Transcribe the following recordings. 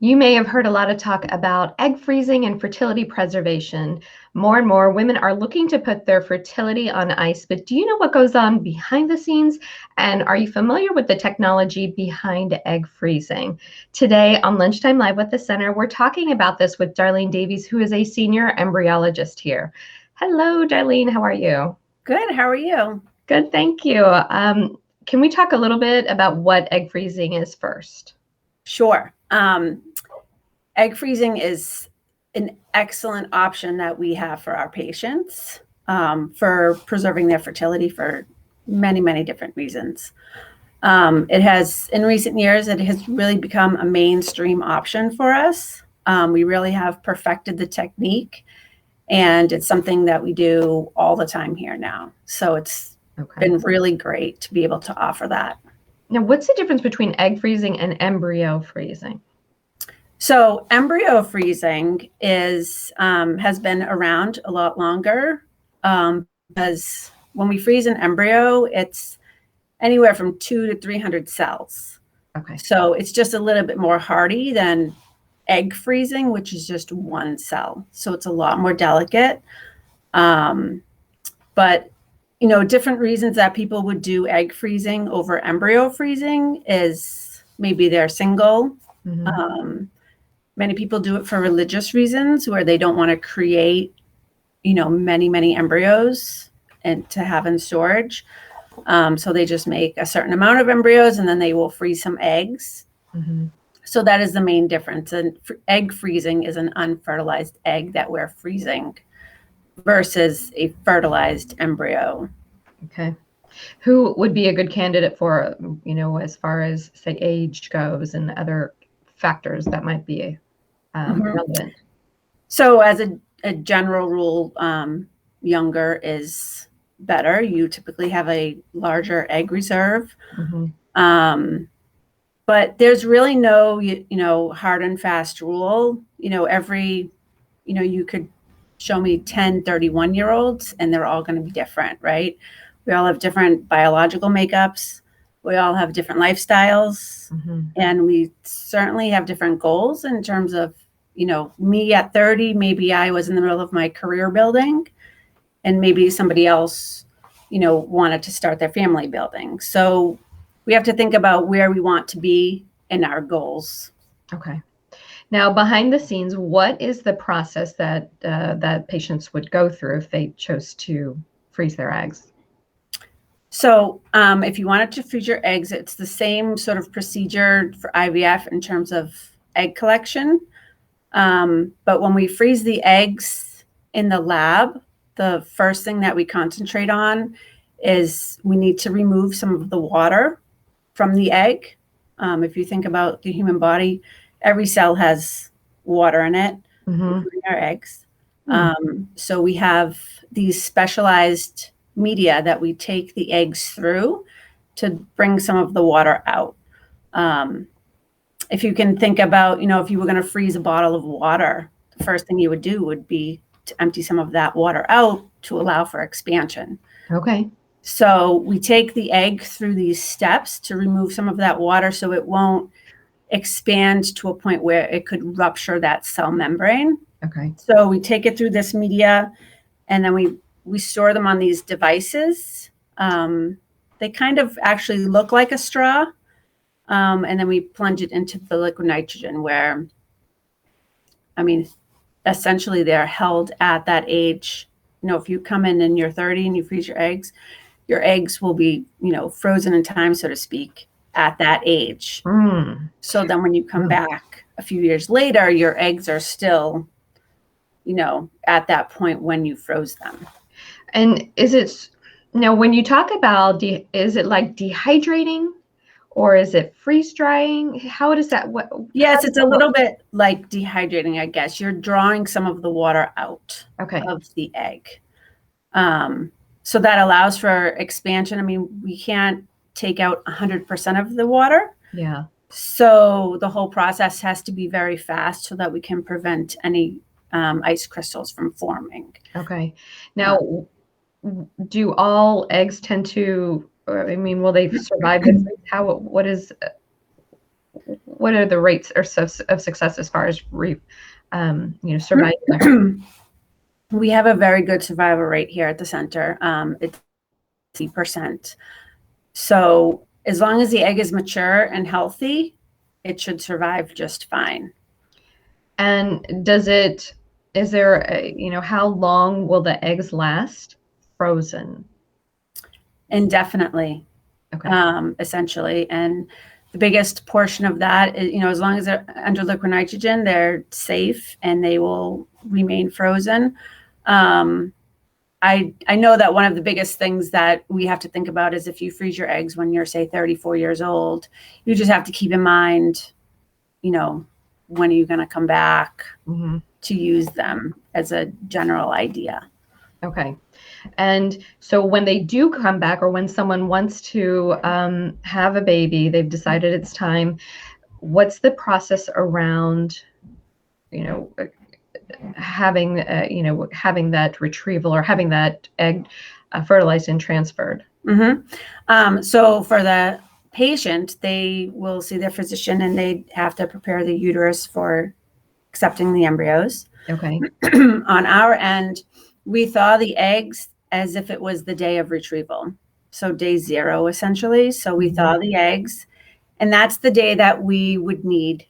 You may have heard a lot of talk about egg freezing and fertility preservation. More and more women are looking to put their fertility on ice, but do you know what goes on behind the scenes? And are you familiar with the technology behind egg freezing? Today on Lunchtime Live with the Center, we're talking about this with Darlene Davies, who is a senior embryologist here. Hello, Darlene, how are you? Good, how are you? Good, thank you. Can we talk a little bit about what egg freezing is first? Sure. Egg freezing is an excellent option that we have for our patients for preserving their fertility for many, many different reasons. It has, in recent years, it has really become a mainstream option for us. We really have perfected the technique, and it's something that we do all the time here now. So it's been really great to be able to offer that. Now, what's the difference between egg freezing and embryo freezing? So embryo freezing has been around a lot longer because when we freeze an embryo, it's anywhere from 200 to 300 cells. Okay. So it's just a little bit more hardy than egg freezing, which is just one cell. So it's a lot more delicate. But different reasons that people would do egg freezing over embryo freezing is maybe they're single. Mm-hmm. Many people do it for religious reasons where they don't want to create, many, many embryos and to have in storage. So they just make a certain amount of embryos and then they will freeze some eggs. Mm-hmm. So that is the main difference. And egg freezing is an unfertilized egg that we're freezing versus a fertilized embryo. Okay. Who would be a good candidate for, as far as, say, age goes and other factors that might be relevant? So as a general rule, younger is better. You typically have a larger egg reserve. Mm-hmm. But there's really no, hard and fast rule. You could show me 10, 31-year-olds and they're all going to be different, right? We all have different biological makeups. We all have different lifestyles. Mm-hmm. And we certainly have different goals in terms of, me at 30, maybe I was in the middle of my career building and maybe somebody else, wanted to start their family building. So we have to think about where we want to be in our goals. Okay. Now, behind the scenes, what is the process that patients would go through if they chose to freeze their eggs? So if you wanted to freeze your eggs, it's the same sort of procedure for IVF in terms of egg collection. But when we freeze the eggs in the lab, the first thing that we concentrate on is we need to remove some of the water from the egg. If you think about the human body, every cell has water in it, including our eggs. So we have these specialized media that we take the eggs through to bring some of the water out. If you can think about, if you were going to freeze a bottle of water, the first thing you would do would be to empty some of that water out to allow for expansion. Okay. So we take the egg through these steps to remove some of that water so it won't expand to a point where it could rupture that cell membrane. Okay. So we take it through this media and then we store them on these devices. They kind of actually look like a straw. And then we plunge it into the liquid nitrogen where, essentially they're held at that age. If you come in and you're 30 and you freeze your eggs will be, frozen in time, so to speak, at that age. So then when you come back a few years later, your eggs are still, at that point when you froze them. And when you talk about, is it like dehydrating or is it freeze drying? How does that? Yes, it's a little bit like dehydrating, I guess. You're drawing some of the water out of the egg. So that allows for expansion. We can't take out 100% of the water. Yeah. So the whole process has to be very fast so that we can prevent any ice crystals from forming. Okay. Now, do all eggs tend to, will they survive the freeze? what are the rates of success as far as surviving? We have a very good survival rate here at the center. It's 80%. So as long as the egg is mature and healthy, it should survive just fine. And how long will the eggs last frozen? Indefinitely, Okay. essentially. And the biggest portion of that is, as long as they're under liquid nitrogen, they're safe and they will remain frozen. I know that one of the biggest things that we have to think about is if you freeze your eggs when you're, say, 34 years old, you just have to keep in mind, when are you going to come back to use them as a general idea. Okay. And so when they do come back, or when someone wants to have a baby, they've decided it's time, what's the process around, having that retrieval or having that egg fertilized and transferred? So for the patient, they will see their physician and they have to prepare the uterus for accepting the embryos. Okay. On our end, we thaw the eggs as if it was the day of retrieval. So day 0, essentially. So we thaw the eggs, and that's the day that we would need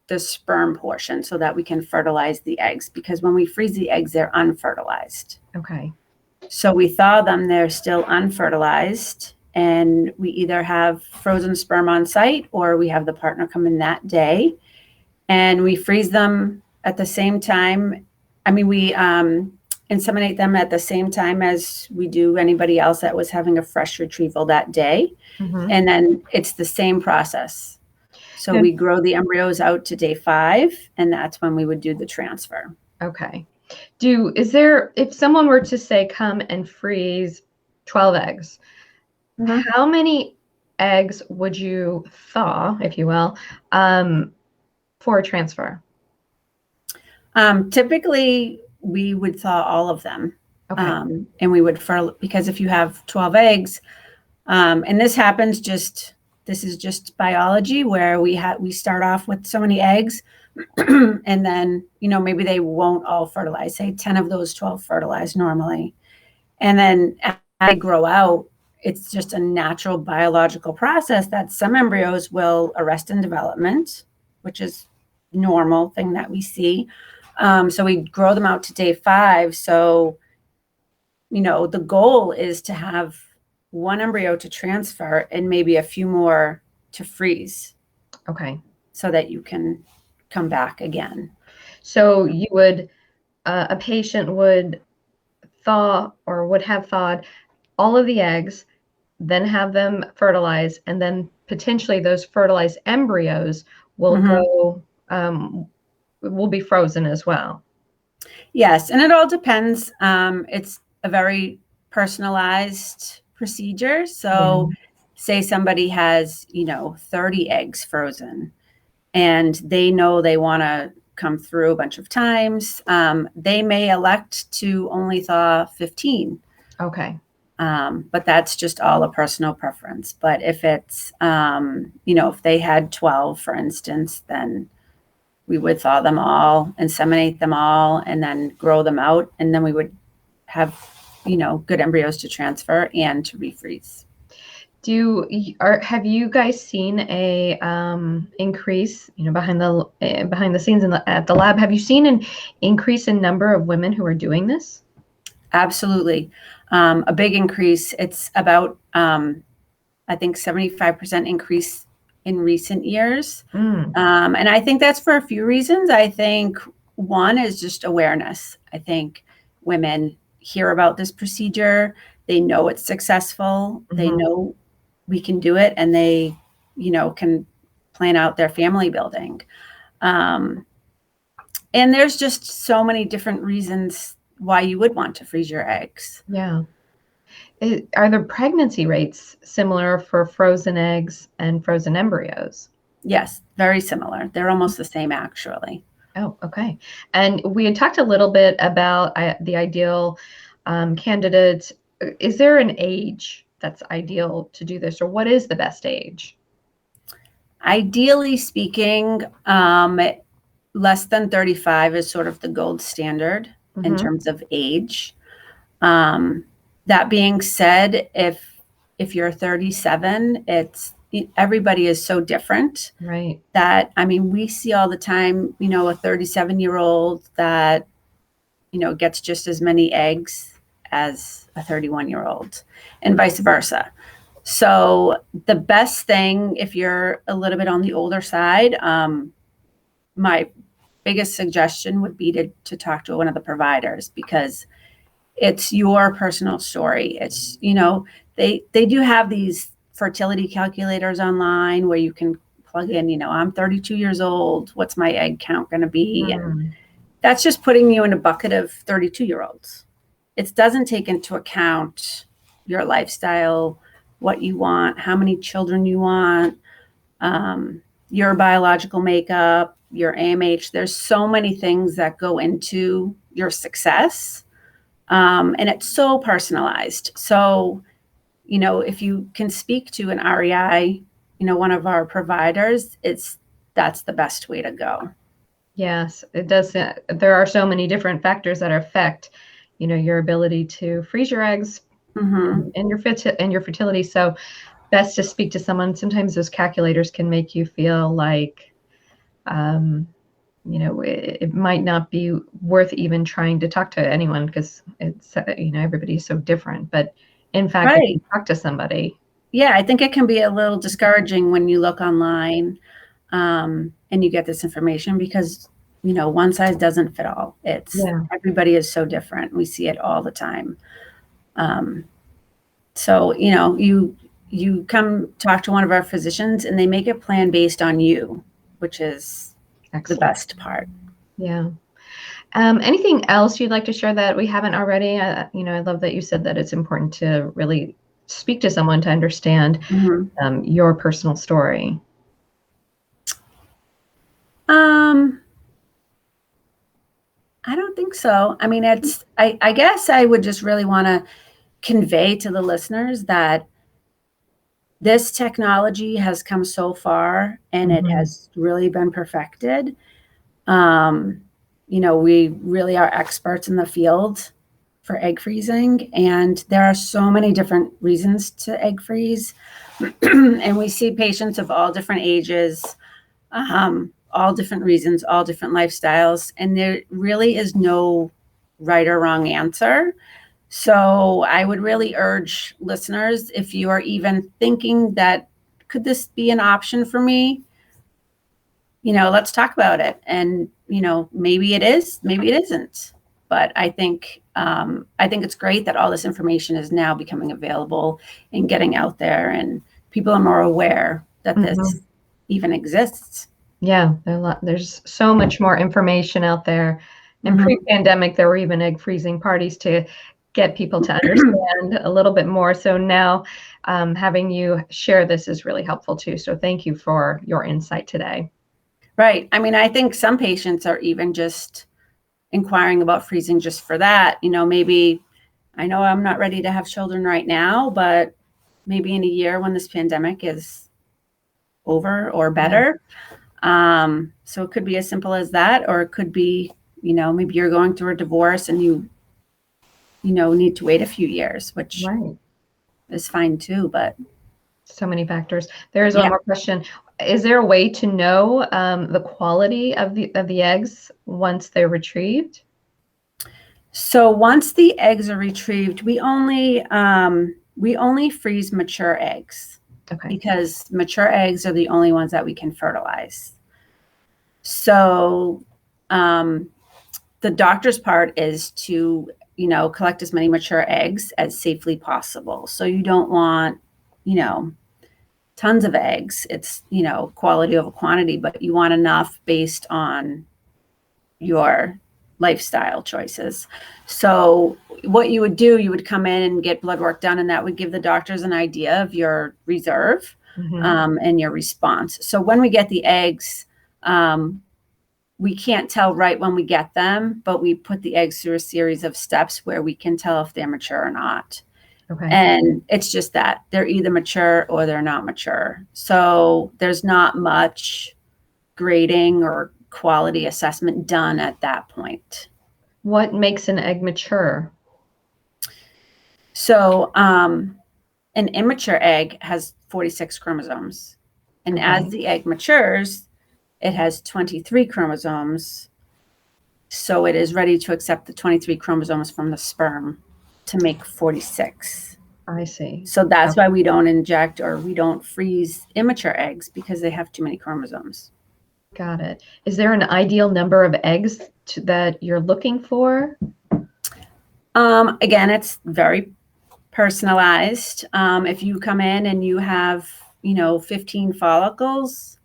the sperm portion so that we can fertilize the eggs, because when we freeze the eggs, they're unfertilized. Okay. So we thaw them, they're still unfertilized, and we either have frozen sperm on site or we have the partner come in that day, and we freeze them at the same time. We inseminate them at the same time as we do anybody else that was having a fresh retrieval that day. And then it's the same process. So we grow the embryos out to day 5, and that's when we would do the transfer. Okay. If someone were to say, come and freeze 12 eggs, how many eggs would you thaw, if you will, for a transfer? Typically, we would thaw all of them. Okay. And we would, because if you have 12 eggs, and this is just biology, where we start off with so many eggs, and then, maybe they won't all fertilize, say 10 of those 12 fertilize normally. And then as they grow out, it's just a natural biological process that some embryos will arrest in development, which is normal thing that we see. So we grow them out to day 5. So, the goal is to have one embryo to transfer and maybe a few more to freeze. Okay. So that you can come back again. So a patient would thaw, or would have thawed, all of the eggs, then have them fertilized, and then potentially those fertilized embryos will will be frozen as well. Yes, and it all depends. It's a very personalized procedure. So say somebody has, 30 eggs frozen, and they know they want to come through a bunch of times. They may elect to only thaw 15. Okay. But that's just all a personal preference. But if it's, if they had 12, for instance, then we would thaw them all, inseminate them all, and then grow them out. And then we would have, good embryos to transfer and to refreeze. Have you guys seen a increase, behind the scenes at the lab? Have you seen an increase in number of women who are doing this? Absolutely. A big increase. It's about, I think, 75% increase in recent years. And I think that's for a few reasons. I think one is just awareness. I think women hear about this procedure. They know it's successful. They know we can do it, and they, can plan out their family building. And there's just so many different reasons why you would want to freeze your eggs. Yeah. Are the pregnancy rates similar for frozen eggs and frozen embryos? Yes, very similar. They're almost the same, actually. Oh, okay. And we had talked a little bit about the ideal candidate. Is there an age that's ideal to do this, or what is the best age? Ideally speaking, less than 35 is sort of the gold standard in terms of age. That being said, if you're 37, everybody is so different. Right. That, I mean, we see all the time, a 37-year-old that, gets just as many eggs as a 31-year-old and vice versa. So the best thing, if you're a little bit on the older side, my biggest suggestion would be to talk to one of the providers, because it's your personal story. It's, they do have these fertility calculators online where you can plug in, I'm 32 years old. What's my egg count going to be? And that's just putting you in a bucket of 32-year-olds. It doesn't take into account your lifestyle, what you want, how many children you want, your biological makeup, your AMH. There's so many things that go into your success. And it's so personalized. So, if you can speak to an REI, one of our providers, that's the best way to go. Yes, it does. There are so many different factors that affect, your ability to freeze your eggs and your fertility. So best to speak to someone. Sometimes those calculators can make you feel like, it might not be worth even trying to talk to anyone, because it's, everybody's so different. But in fact, Right. if you talk to somebody. Yeah, I think it can be a little discouraging when you look online and you get this information, because, one size doesn't fit all. Everybody is so different. We see it all the time. So, you come talk to one of our physicians and they make a plan based on you, which is Excellent. The best part. Yeah. Anything else you'd like to share that we haven't already? I love that you said that it's important to really speak to someone to understand your personal story. I don't think so. I mean, I guess I would just really want to convey to the listeners that this technology has come so far and it has really been perfected. We really are experts in the field for egg freezing, and there are so many different reasons to egg freeze. And we see patients of all different ages, all different reasons, all different lifestyles, and there really is no right or wrong answer. So I would really urge listeners, if you are even thinking that, could this be an option for me? Let's talk about it. And, maybe it is, maybe it isn't. But I think it's great that all this information is now becoming available and getting out there, and people are more aware that this even exists. Yeah, there's so much more information out there. And pre-pandemic, there were even egg freezing parties to get people to understand a little bit more. So now having you share this is really helpful too. So thank you for your insight today. Right. I mean, I think some patients are even just inquiring about freezing just for that. Maybe, I know I'm not ready to have children right now, but maybe in a year when this pandemic is over or better. So it could be as simple as that, or it could be, maybe you're going through a divorce and you need to wait a few years, which is fine too, but so many factors. There is one more question. Is there a way to know the quality of the eggs once they're retrieved? So once the eggs are retrieved, we only freeze mature eggs. Okay. Because mature eggs are the only ones that we can fertilize. So the doctor's part is to, collect as many mature eggs as safely possible. So you don't want, tons of eggs. It's, quality over quantity, but you want enough based on your lifestyle choices. So what you would do, you would come in and get blood work done, and that would give the doctors an idea of your reserve and your response. So when we get the eggs, we can't tell right when we get them, but we put the eggs through a series of steps where we can tell if they're mature or not. Okay. And it's just that they're either mature or they're not mature. So there's not much grading or quality assessment done at that point. What makes an egg mature? So an immature egg has 46 chromosomes. And Okay. as the egg matures, it has 23 chromosomes. So it is ready to accept the 23 chromosomes from the sperm to make 46. I see. So that's Okay. why we don't inject or we don't freeze immature eggs, because they have too many chromosomes. Got it. Is there an ideal number of eggs that you're looking for? Again, it's very personalized. If you come in and you have, 15 follicles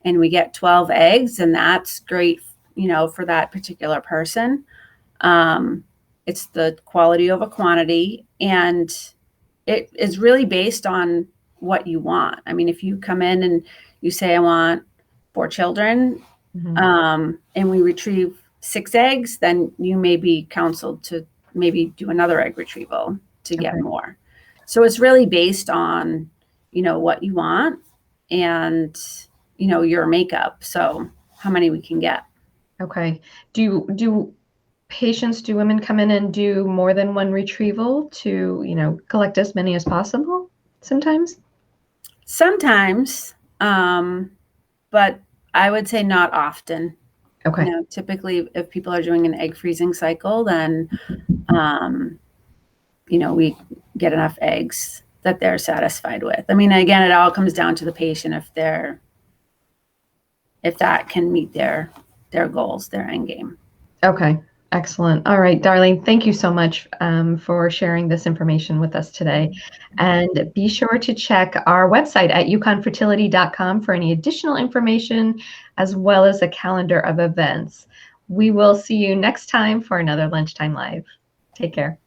and we get 12 eggs, and that's great, for that particular person. It's the quality over quantity, and it is really based on what you want. I mean, if you come in and you say, I want 4 children, and we retrieve 6 eggs, then you may be counseled to maybe do another egg retrieval to get Okay. more. So it's really based on, what you want and, your makeup. So how many we can get. Okay. Do women come in and do more than one retrieval to, collect as many as possible sometimes? Sometimes, but I would say not often. Okay. Typically if people are doing an egg freezing cycle, then, we get enough eggs that they're satisfied with. I mean, again, it all comes down to the patient if that can meet their goals, their end game. Okay. Excellent. All right, Darlene, thank you so much for sharing this information with us today. And be sure to check our website at yukonfertility.com for any additional information, as well as a calendar of events. We will see you next time for another Lunchtime Live. Take care.